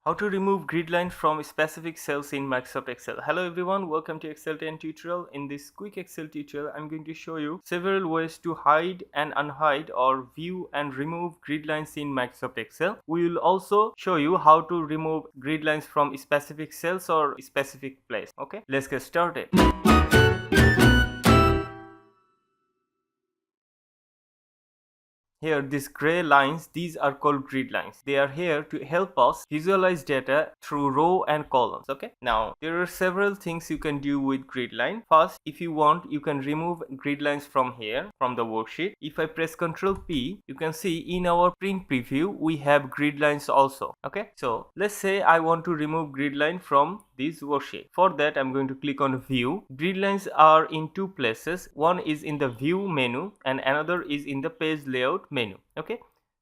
How to remove grid lines from specific cells in Microsoft Excel. Hello everyone, welcome to Excel 10 tutorial. In this quick Excel tutorial, I'm going to show you several ways to hide and unhide or view and remove grid lines in Microsoft Excel. We will also show you how to remove grid lines from specific cells or specific place. Okay, let's get started. Here, these gray lines, these are called grid lines. They are here to help us visualize data through row and columns. Okay. Now, there are several things you can do with grid line. First, if you want, you can remove grid lines from here, from the worksheet. If I press Ctrl P, you can see in our print preview, we have grid lines also. Okay. So, let's say I want to remove grid line from this worksheet. For that, I'm going to click on View. Grid lines are in two places. One is in the View menu and another is in the Page Layout menu. Okay,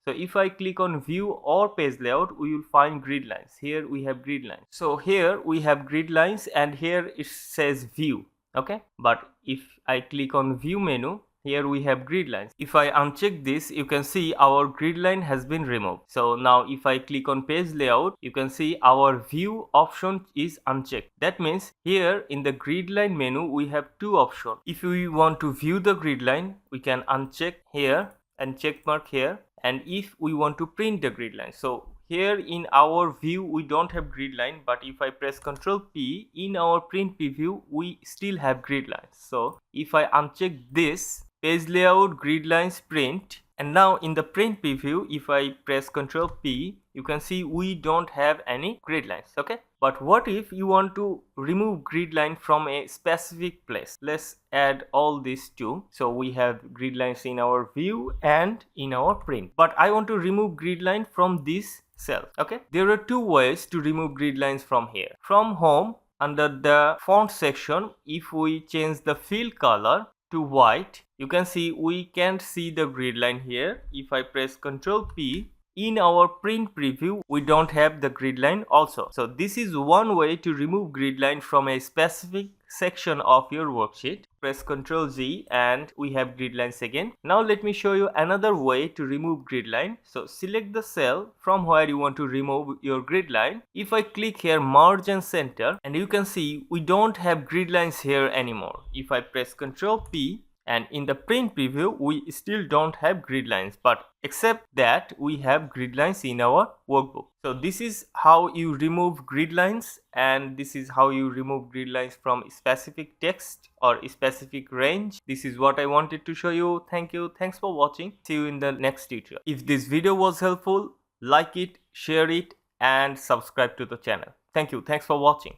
so if I click on View or Page Layout, we will find grid lines. Here we have grid lines. So here we have grid lines and here it says View. Okay, but if I click on View menu, here we have grid lines. If I uncheck this, you can see our grid line has been removed. So now if I click on Page Layout, you can see our View option is unchecked. That means here in the grid line menu, we have two options. If we want to view the grid line, we can uncheck here and check mark here. And if we want to print the grid line, so here in our view we don't have grid line, but if I press Ctrl P, in our print preview we still have grid lines. So if I uncheck this, Page Layout, Grid Lines, Print, and now in the print preview, if I press Ctrl P, you can see we don't have any grid lines. Okay, but what if you want to remove grid line from a specific place? Let's add all these two. So we have grid lines in our view and in our print, but I want to remove grid line from this cell. Okay, there are two ways to remove grid lines from here. From Home, under the font section, if we change the fill color to white, you can see we can't see the grid line here. If I press Ctrl P, in our print preview we don't have the grid line also. So this is one way to remove grid line from a specific section of your worksheet. Press Ctrl Z and we have grid lines again. Now let me show you another way to remove grid line. So select the cell from where you want to remove your grid line. If I click here merge and center, and you can see we don't have grid lines here anymore. If I press Ctrl P, and in the print preview we still don't have grid lines, but except that we have grid lines in our workbook. So this is how you remove grid lines, and this is how you remove grid lines from specific text or specific range. This is what I wanted to show you. Thank you, thanks for watching. See you in the next tutorial. If this video was helpful, like it, share it and subscribe to the channel. Thank you, thanks for watching.